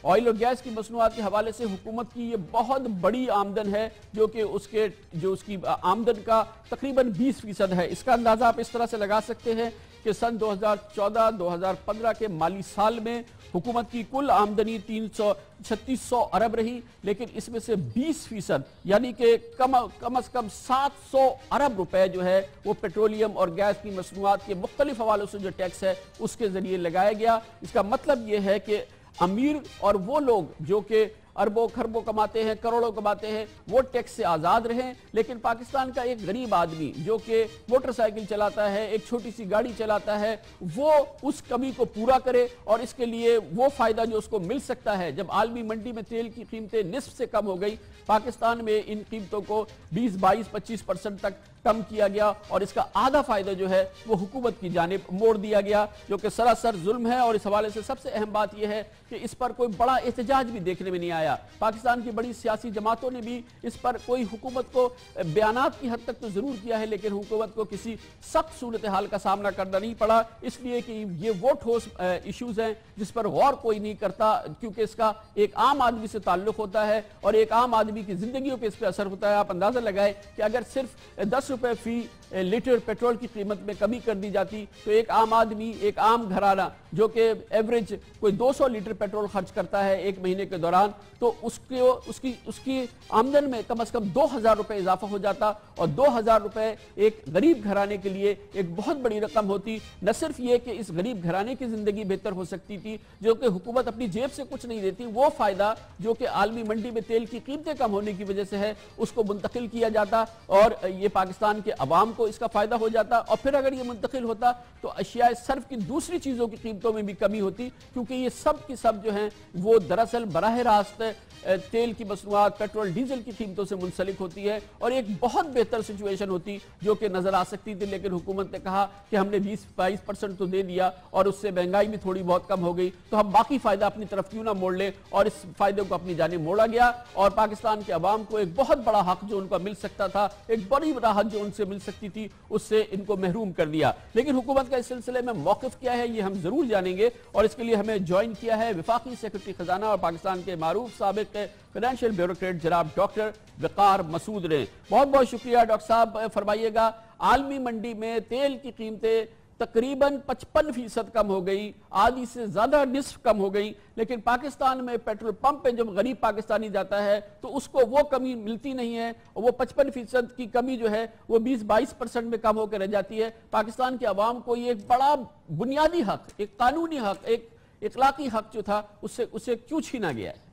ऑयल और गैस की मसनूआत के हवाले से हुकूमत की ये बहुत बड़ी आमदन है जो कि उसकी आमदन का तकरीबन 20% है। इसका अंदाजा आप इस तरह से लगा सकते हैं कि सन 2014-2015 के माली साल में हुकूमत की कुल आमदनी 3600 अरब रही, लेकिन इसमें से 20% यानी कि कम से कम 700 अरब रुपए जो है वो पेट्रोलियम और गैस की मसनूआत के मुख्तलिफ हवालों से जो टैक्स है उसके जरिए लगाया गया। इसका मतलब ये है कि अमीर और वो लोग जो कि अरबों खरबों कमाते हैं, करोड़ों कमाते हैं, वो टैक्स से आज़ाद रहें। लेकिन पाकिस्तान का एक गरीब आदमी जो कि मोटरसाइकिल चलाता है, एक छोटी सी गाड़ी चलाता है, वो उस कमी को पूरा करे और इसके लिए वो फायदा जो उसको मिल सकता है। जब आलमी मंडी में तेल की कीमतें निस्फ से कम हो गई, पाकिस्तान में इन कीमतों को 20, 22, 25% तक कम किया गया और इसका आधा फायदा जो है वो हुकूमत की जानिब मोड़ दिया गया, जो कि सरासर जुल्म है। और इस हवाले से सबसे अहम बात यह है कि इस पर कोई बड़ा एहतजाज भी देखने में नहीं आया। पाकिस्तान की बड़ी सियासी जमातों ने भी इस पर कोई हुकूमत को बयानात की हद तक तो जरूर किया है, लेकिन हुकूमत को किसी सख्त सूरत हाल का सामना करना नहीं पड़ा, इसलिए कि ये वो ठोस इश्यूज हैं जिस पर गौर कोई नहीं करता, क्योंकि इसका एक आम आदमी से ताल्लुक होता है और एक आम आदमी की जिंदगियों पर इस पर असर होता है। आप अंदाजा लगाए कि अगर सिर्फ 10 रुपए फी लीटर पेट्रोल की कीमत में कमी कर दी जाती तो एक आम आदमी, एक आम घराना जो कि एवरेज कोई 200 लीटर पेट्रोल खर्च करता है एक महीने के दौरान, तो उसकी आमदन में कम से कम 2000 रुपए इजाफा हो जाता और 2000 रुपए एक गरीब घराने के लिए एक बहुत बड़ी रकम होती। न सिर्फ ये कि इस गरीब घराने की जिंदगी बेहतर हो सकती थी, जो कि हुकूमत अपनी जेब से कुछ नहीं देती, वो फायदा जो कि आलमी मंडी में तेल की कीमतें कम होने की वजह से है उसको मुंतकिल किया जाता और ये पाकिस्तान के अवाम को इसका फायदा हो जाता। और फिर अगर ये मुंतकिल होता तो अशियाए सर्फ की दूसरी चीजों की कीमतों में भी कमी होती, क्योंकि ये सब की सब जो हैं वो दरअसल बराह रास्त तेल की मसनूआत, पेट्रोल डीजल की कीमतों से मुंसलिक होती है और एक बहुत बेहतर सिचुएशन होती जो कि नजर आ सकती थी। लेकिन हुकूमत ने कहा कि हमने 20-22% तो दे दिया और उससे महंगाई भी थोड़ी बहुत कम हो गई, तो हम बाकी फायदा अपनी तरफ क्यों ना मोड़ लें, और इस फायदे को अपनी जानिब मोड़ा गया और पाकिस्तान के अवाम को एक बहुत बड़ा हक जो उनको मिल सकता था, एक बड़ी राहत जो उनसे मिल सकती थी, उससे इनको महरूम कर दिया। लेकिन हुकूमत का इस सिलसिले में मौक़िफ़ क्या है ये हम जरूर जानेंगे और इसके लिए हमें ज्वाइन किया है वफाकी सेक्रेटरी खजाना और पाकिस्तान के मारूफ साबिक फाइनेंशियल ब्यूरोक्रेट जनाब डॉक्टर वक़ार मसूद ने। बहुत बहुत शुक्रिया डॉक्टर साहब। फरमाइएगा, आलमी मंडी में तेल की कीमतें तकरीबन 55% कम हो गई, आधी से ज्यादा निस्फ कम हो गई, लेकिन पाकिस्तान में पेट्रोल पंप पे जब गरीब पाकिस्तानी जाता है तो उसको वो कमी मिलती नहीं है और वो 55% की कमी जो है वो 20-22% में कम होकर रह जाती है। पाकिस्तान के अवाम को ये एक बड़ा बुनियादी हक, एक कानूनी हक, एक इखलाकी हक जो था उससे क्यों छीना गया है?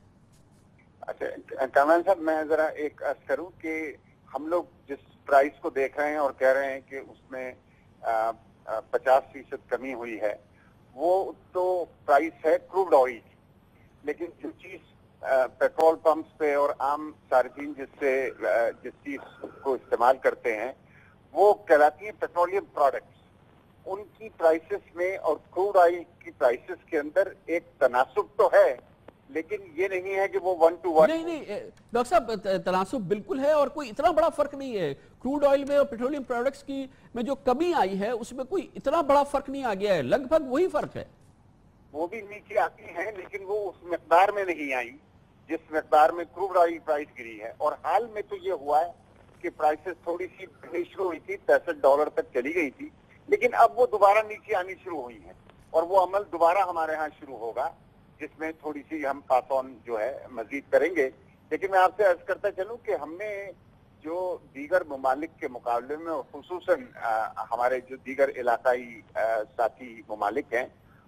अच्छा कामरान साहब, मैं जरा एक अर्ज करूं कि हम लोग जिस प्राइस को देख रहे हैं और कह रहे हैं कि उसमें 50% कमी हुई है, वो तो प्राइस है क्रूड ऑयल, लेकिन जो चीज पेट्रोल पंप्स पे और आम सार्फिन जिस चीज को इस्तेमाल करते हैं वो कहलाती है पेट्रोलियम प्रोडक्ट्स। उनकी प्राइसेस में और क्रूड ऑयल की प्राइसेस के अंदर एक तनासुब तो है, लेकिन ये नहीं है कि वो 1 to 1। नहीं डॉक्टर साहब, तनासुब बिल्कुल है और कोई इतना बड़ा फर्क नहीं है। क्रूड ऑयल में और पेट्रोलियम प्रोडक्ट्स की में जो कमी आई है उसमें कोई इतना बड़ा फर्क नहीं आ गया है, लगभग वही फर्क है। वो भी नीचे आती है लेकिन वो उस मिकदार में नहीं आई जिस मिकदार में क्रूड ऑयल प्राइस गिरी है। और हाल में तो ये हुआ है कि प्राइसेस थोड़ी सी बढ़नी शुरू हुई थी, $63 तक चली गई थी, लेकिन अब वो दोबारा नीचे आनी शुरू हुई है और वो अमल दोबारा हमारे यहाँ शुरू होगा जिसमें थोड़ी सी हम पास ऑन जो है मजीद करेंगे। लेकिन मैं आपसे अर्ज करता चलूं कि हमने जो दीगर ममालिक के मुकाबले में और खुसूसन हमारे जो दीगर इलाकाई साथी ममालिक हैं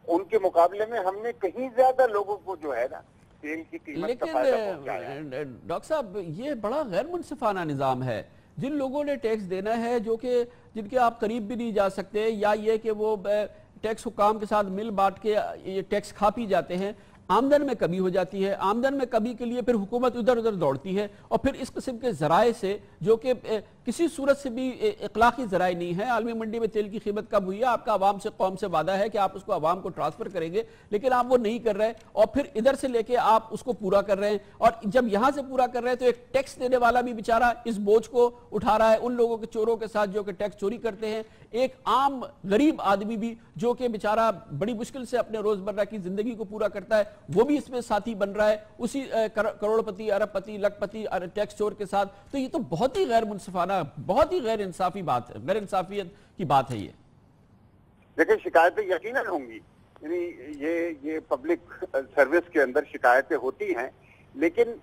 उनके मुकाबले में हमने कहीं ज्यादा लोगों को जो है ना तेल की कीमत का फायदा पहुंचाया है। डॉक्टर साहब, ये बड़ा गैर मुनसिफाना निज़ाम है। जिन लोगों ने टैक्स देना है, जो कि जिनके आप करीब भी नहीं जा सकते, या ये कि वो टैक्स हुकाम के साथ मिल बांट के ये टैक्स खा पी जाते हैं, आमदन में कमी हो जाती है। आमदन में कमी के लिए फिर हुकूमत इधर उधर दौड़ती है और फिर इस किस्म के जराए से, जो कि किसी सूरत से भी इखलाकी जराए नहीं है। आलमी मंडी में तेल की कीमत कम हुई है, आपका आवाम से कौम से वादा है कि आप उसको आवाम को ट्रांसफर करेंगे, लेकिन आप वो नहीं कर रहे और फिर इधर से लेके आप उसको पूरा कर रहे हैं। और जब यहां से पूरा कर रहे हैं तो एक टैक्स देने वाला भी बेचारा इस बोझ को उठा रहा है, उन लोगों के चोरों के साथ जो कि टैक्स चोरी करते हैं। एक आम गरीब आदमी भी जो कि बेचारा बड़ी मुश्किल से अपने रोजमर्रा की जिंदगी को पूरा करता है, वो भी इसमें साथी बन रहा है उसी करोड़पति, अरबपति, लखपति टैक्स चोर के साथ। तो ये तो बहुत ही गैर मुनसिफाना, बहुत ही गैर इंसाफी बात है, गैर इंसाफियत की बात है ये। देखिए, शिकायतें यकीनन होंगी, यानी ये पब्लिक सर्विस के अंदर शिकायतें होती हैं, लेकिन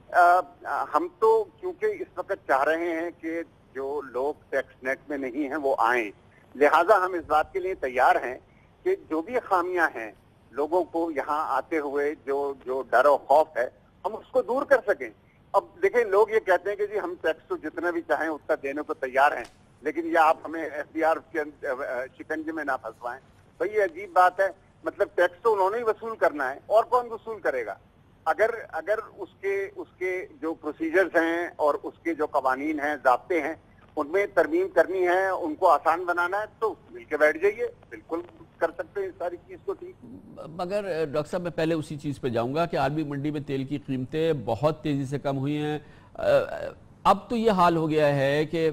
हम तो क्योंकि इस वक्त चाह रहे हैं कि जो लोग टैक्स नेट में नहीं हैं वो आएं, लिहाजा हम इस बात के लिए तैयार हैं कि जो भी खामियां हैं लोगों को यहाँ आते हुए जो डर और खौफ है हम उसको दूर कर सकें। अब देखें, लोग ये कहते हैं कि जी हम टैक्स तो जितना भी चाहें उतना देने को तैयार हैं, लेकिन ये आप हमें FDR के शिकंजे में ना फंसवाएं। भाई ये अजीब बात है, मतलब टैक्स तो उन्होंने ही वसूल करना है और कौन वसूल करेगा? अगर उसके जो प्रोसीजर्स हैं और उसके जो कवानीन हैं, ज़ाब्ते हैं, उनमें तरमीम करनी है, उनको आसान बनाना है, तो मिल के बैठ जाइए, बिल्कुल कर सकते हैं इस सारी चीज को ठीक। मगर डॉक्टर साहब मैं पहले उसी चीज़ पे जाऊंगा कि आलमी मंडी में तेल की कीमतें बहुत तेज़ी से कम हुई हैं। अब तो ये हाल हो गया है कि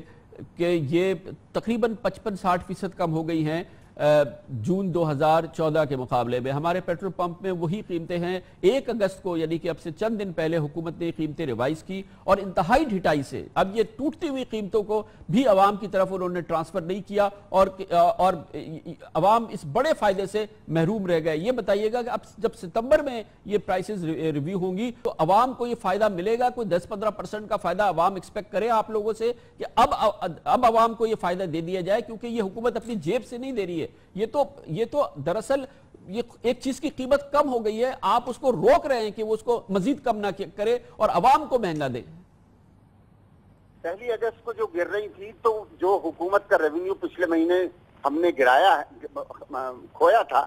ये तकरीबन 55-60% कम हो गई हैं जून 2014 के मुकाबले में। हमारे पेट्रोल पंप में वही कीमतें हैं। 1 अगस्त को यानी कि अब से चंद दिन पहले हुकूमत ने कीमतें रिवाइज की और इंतहाई ढिठाई से अब ये टूटती हुई कीमतों को भी अवाम की तरफ उन्होंने ट्रांसफर नहीं किया और अवाम इस बड़े फायदे से महरूम रह गए। ये बताइएगा कि अब जब सितंबर में ये प्राइसेस रिव्यू होंगी तो अवाम को ये फायदा मिलेगा? कोई 10-15% का फायदा अवाम एक्सपेक्ट करे आप लोगों से कि अब अवाम को ये फायदा दे दिया जाए, क्योंकि ये हुकूमत अपनी जेब से नहीं दे रही है। ये तो दरअसल ये एक चीज की कीमत कम हो गई है, आप उसको रोक रहे हैं कि वो उसको मजीद कम ना करे और अवाम को महंगा दे। 1 अगस्त को जो गिर रही थी, तो जो हुकूमत का रेवेन्यू पिछले महीने हमने गिराया खोया था,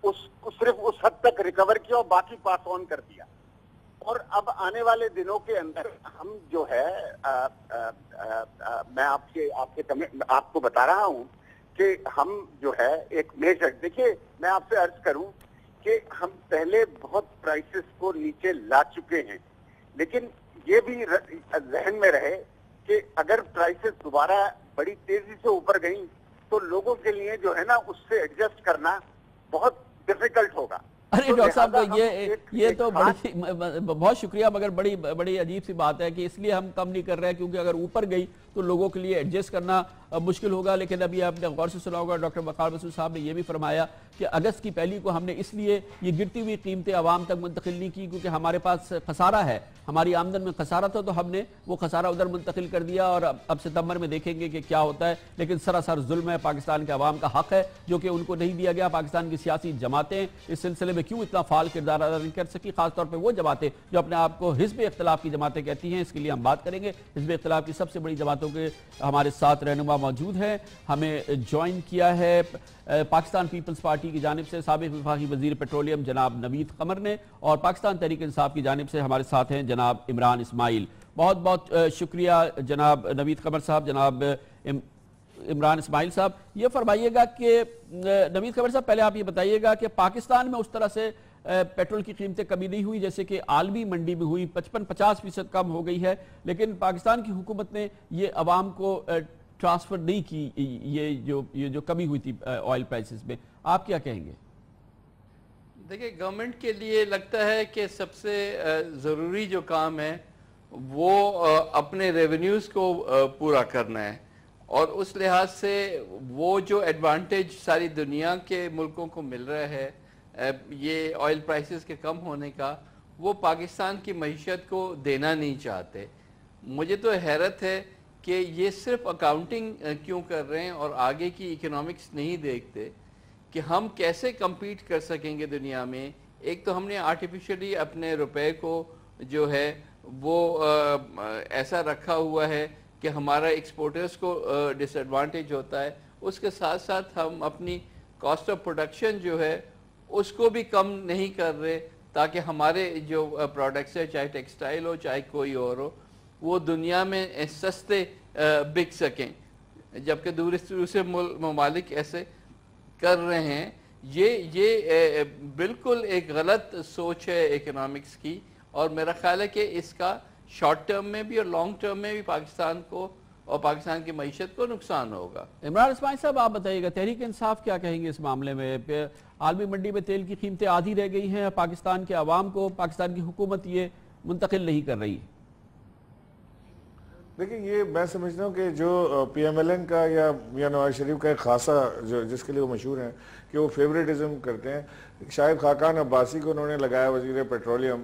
उसको सिर्फ उस हद तक रिकवर किया और बाकी पास ऑन कर दिया। और अब आने वाले दिनों के अंदर हम जो है मैं आपको बता रहा हूं कि हम जो है एक मेजर, देखिए मैं आपसे अर्ज करूं कि हम पहले बहुत प्राइसेस को नीचे ला चुके हैं, लेकिन ये भी जहन में रहे कि अगर प्राइसेस दोबारा बड़ी तेजी से ऊपर गई तो लोगों के लिए जो है ना उससे एडजस्ट करना बहुत डिफिकल्ट होगा। अरे डॉक्टर साहब ये तो बड़ी बहुत शुक्रिया, मगर बड़ी अजीब सी बात है कि इसलिए हम कम नहीं कर रहे हैं क्योंकि अगर ऊपर गई तो लोगों के लिए एडजस्ट करना मुश्किल होगा। लेकिन अभी आपने गौर से सुना होगा डॉक्टर वकार मसूद साहब ने यह भी फरमाया कि अगस्त की पहली को हमने इसलिए ये गिरती हुई कीमतें आवाम तक मुंतकिल नहीं की क्योंकि हमारे पास खसारा है, हमारी आमदन में खसारा था, तो हमने वो खसारा उधर मुंतकिल कर दिया और अब सितंबर में देखेंगे कि क्या होता है। लेकिन सरासर जुल्म है, पाकिस्तान के अवाम का हक है जो कि उनको नहीं दिया गया। पाकिस्तान की सियासी जमातें इस सिलसिले में क्यों इतना फाल किरदार अदा नहीं कर सकी, खासतौर पर वो जमातें जो अपने आप को हिज़्ब इख्तिलाफ की जमातें कहती हैं। इसके लिए हम बात करेंगे। हिज़्ब इख्तिलाफ की सबसे बड़ी जमातों के हमारे साथ रहनुमा मौजूद हैं। हमें ज्वाइन किया है पाकिस्तान पीपल्स पार्टी की जानिब से साबिक वफाकी वजीर पेट्रोलियम जनाब नवीद कमर ने, और पाकिस्तान तहरीक इंसाफ की जानिब से हमारे साथ हैं जनाब इमरान इस्माइल। बहुत बहुत शुक्रिया जनाब नवीद कमर साहब, जनाब इमरान इस्माइल साहब। ये फरमाइएगा कि नवीद कमर साहब, पहले आप ये बताइएगा कि पाकिस्तान में उस तरह से पेट्रोल की कीमतें कमी नहीं हुई जैसे कि आलमी मंडी में हुई, 55-50% कम हो गई है, लेकिन पाकिस्तान की हुकूमत ने ये अवाम को ट्रांसफर नहीं की, ये जो कमी हुई थी ऑयल प्राइसेस में। आप क्या कहेंगे? देखिए, गवर्नमेंट के लिए लगता है कि सबसे ज़रूरी जो काम है वो अपने रेवेन्यूज़ को पूरा करना है, और उस लिहाज से वो जो एडवांटेज सारी दुनिया के मुल्कों को मिल रहा है ये ऑयल प्राइसेस के कम होने का, वो पाकिस्तान की मईशत को देना नहीं चाहते। मुझे तो हैरत है कि ये सिर्फ अकाउंटिंग क्यों कर रहे हैं और आगे की इकोनॉमिक्स नहीं देखते कि हम कैसे कम्पीट कर सकेंगे दुनिया में। एक तो हमने आर्टिफिशियली अपने रुपए को जो है वो ऐसा रखा हुआ है कि हमारा एक्सपोर्टर्स को डिसएडवांटेज होता है, उसके साथ साथ हम अपनी कॉस्ट ऑफ प्रोडक्शन जो है उसको भी कम नहीं कर रहे ताकि हमारे जो प्रोडक्ट्स है, चाहे टेक्सटाइल हो चाहे कोई और हो, वो दुनिया में सस्ते बिक सकें, जबकि दूसरे ममालिक ऐसे कर रहे हैं। ये बिल्कुल एक गलत सोच है इकोनॉमिक्स की, और मेरा ख्याल है कि इसका शॉर्ट टर्म में भी और लॉन्ग टर्म में भी पाकिस्तान को और पाकिस्तान की मईशत को नुकसान होगा। इमरान इस्माइल साहब, आप बताइएगा तहरीक इंसाफ क्या कहेंगे इस मामले में? आलमी मंडी में तेल की कीमतें आधी रह गई हैं, पाकिस्तान के अवाम को पाकिस्तान की हुकूमत ये मुंतकिल नहीं कर रही। देखिए, ये मैं समझता हूँ कि जो PMLN का या मियां नवाज शरीफ का एक खासा जो जिसके लिए वो मशहूर हैं कि वो फेवरेटिज्म करते हैं, शायद खाकान अब्बासी को उन्होंने लगाया वजीर पेट्रोलियम,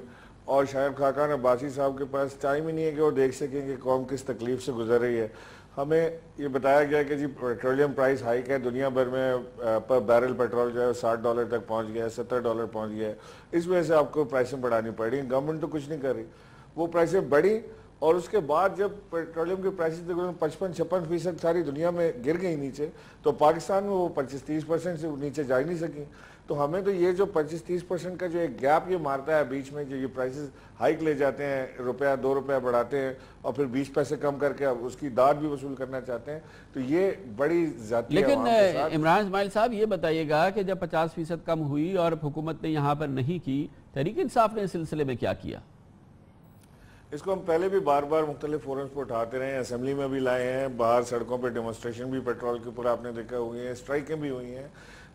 और शायद खाकान अब्बासी साहब के पास टाइम ही नहीं है कि वो देख सकें कि कौम किस तकलीफ से गुजर रही है। हमें ये बताया गया कि जी पेट्रोलियम प्राइस हाइक है, दुनिया भर में पर बैरल पेट्रोल जो है $60 तक पहुंच गया है, $70 पहुंच गया है। इस वजह से आपको प्राइसें बढ़ानी पड़ी। गवर्नमेंट तो कुछ नहीं कर रही, वो प्राइसें बढ़ी, और उसके बाद जब पेट्रोलियम की प्राइसेस तकरीबन 55-56% सारी दुनिया में गिर गई नीचे, तो पाकिस्तान में वो 25-30% से नीचे जा ही नहीं सकी। تو ہمیں تو یہ جو 25-30% کا جو ایک گیپ یہ مارتا ہے بیچ میں، جو یہ پرائسز ہائک لے جاتے ہیں، روپیہ 2 روپیہ بڑھاتے ہیں اور پھر 20 پیسے کم کر کے اب اس کی داد بھی وصول کرنا چاہتے ہیں، تو یہ بڑی زیادتی ہے لیکن عوام کے ساتھ۔ عمران اسماعیل صاحب یہ بتائیے گا کہ جب 50% کم ہوئی اور حکومت نے یہاں پر نہیں کی، تحریک انصاف نے اس سلسلے میں کیا کیا؟ اس کو ہم پہلے بھی بار بار مختلف فورمز پر اٹھاتے رہے ہیں، اسمبلی میں بھی لائے ہیں، باہر سڑکوں پہ ڈیمونسٹریشن بھی پیٹرول کے اوپر آپ نے دیکھا ہوئی ہیں، اسٹرائکیں بھی ہوئی ہیں،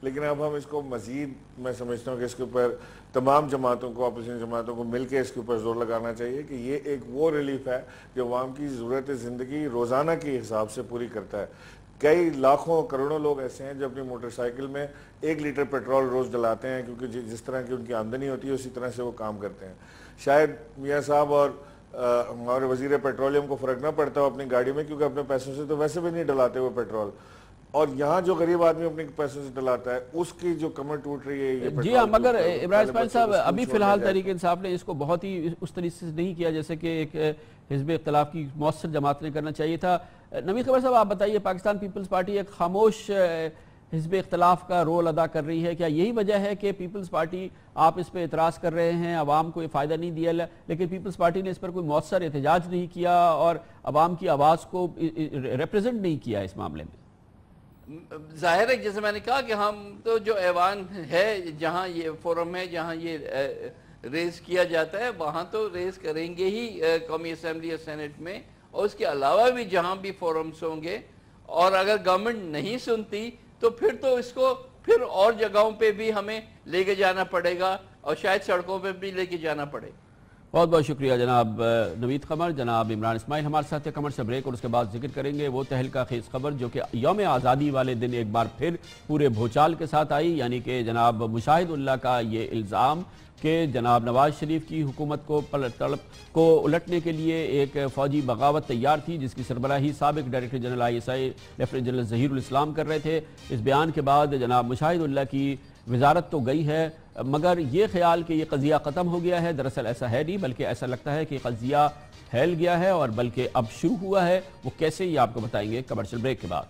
لیکن اب ہم اس کو مزید میں سمجھتا ہوں کہ اس کے اوپر تمام جماعتوں کو، اپوزیشن جماعتوں کو مل کے اس کے اوپر زور لگانا چاہیے کہ یہ ایک وہ ریلیف ہے جو عوام کی ضرورت زندگی روزانہ کے حساب سے پوری کرتا ہے۔ کئی لاکھوں کروڑوں لوگ ایسے ہیں جو اپنی موٹر سائیکل میں 1 لیٹر پیٹرول روز ڈلاتے ہیں، کیونکہ جس طرح کی ان کی آمدنی ہوتی ہے اسی طرح سے وہ کام کرتے ہیں۔ شاید میاں صاحب اور ہمارے وزیر پیٹرولیم کو فرق نہ پڑتا ہو اپنی گاڑی میں، کیونکہ اپنے پیسوں سے تو ویسے بھی نہیں ڈلاتے وہ پیٹرول، اور یہاں جو غریب آدمی اپنے پیسوں سے ڈلاتا ہے اس کی جو کمر ٹوٹ رہی ہے یہ جی ہاں، مگر عمران اسماعیل صاحب ابھی فی الحال تحریک انصاف نے اس کو بہت ہی اس طریقے سے نہیں کیا جیسے کہ ایک حزب اختلاف کی مؤثر جماعت نے کرنا چاہیے تھا۔ نوید خبر صاحب آپ بتائیے، پاکستان پیپلز پارٹی ایک خاموش حزب اختلاف کا رول ادا کر رہی ہے، کیا یہی وجہ ہے کہ پیپلز پارٹی آپ اس پہ اعتراض کر رہے ہیں، عوام کو یہ فائدہ نہیں دیا، لیکن پیپلز پارٹی نے اس پر کوئی مؤثر احتجاج نہیں کیا اور عوام کی آواز کو ریپریزنٹ نہیں کیا اس معاملے میں؟ ظاہر ہے جیسے میں نے کہا کہ ہم تو جو ایوان ہے، جہاں یہ فورم ہے، جہاں یہ ریز کیا جاتا ہے، وہاں تو ریز کریں گے ہی قومی اسمبلی اور سینٹ میں، اور اس کے علاوہ بھی جہاں بھی فورمز ہوں گے، اور اگر گورنمنٹ نہیں سنتی تو پھر تو اس کو پھر اور جگہوں پہ بھی ہمیں لے کے جانا پڑے گا، اور شاید سڑکوں پہ بھی لے کے جانا پڑے گا۔ بہت بہت شکریہ جناب نوید قمر، جناب عمران اسماعیل ہمارے ساتھ کمرشل بریک، اور اس کے بعد ذکر کریں گے وہ تہلکہ خیز خبر جو کہ یوم آزادی والے دن ایک بار پھر پورے بھوچال کے ساتھ آئی، یعنی کہ جناب مشاہد اللہ کا یہ الزام کہ جناب نواز شریف کی حکومت کو الٹنے کے لیے ایک فوجی بغاوت تیار تھی، جس کی سربراہی سابق director general ISI lieutenant general Zaheer الاسلام کر رہے تھے۔ اس بیان کے بعد جناب مشاہد اللہ کی وزارت تو گئی ہے، مگر یہ خیال کہ یہ قضیہ ختم ہو گیا ہے، دراصل ایسا ہے نہیں، بلکہ ایسا لگتا ہے کہ قضیہ پھیل گیا ہے اور بلکہ اب شروع ہوا ہے۔ وہ کیسے، یہ آپ کو بتائیں گے کمرشل بریک کے بعد۔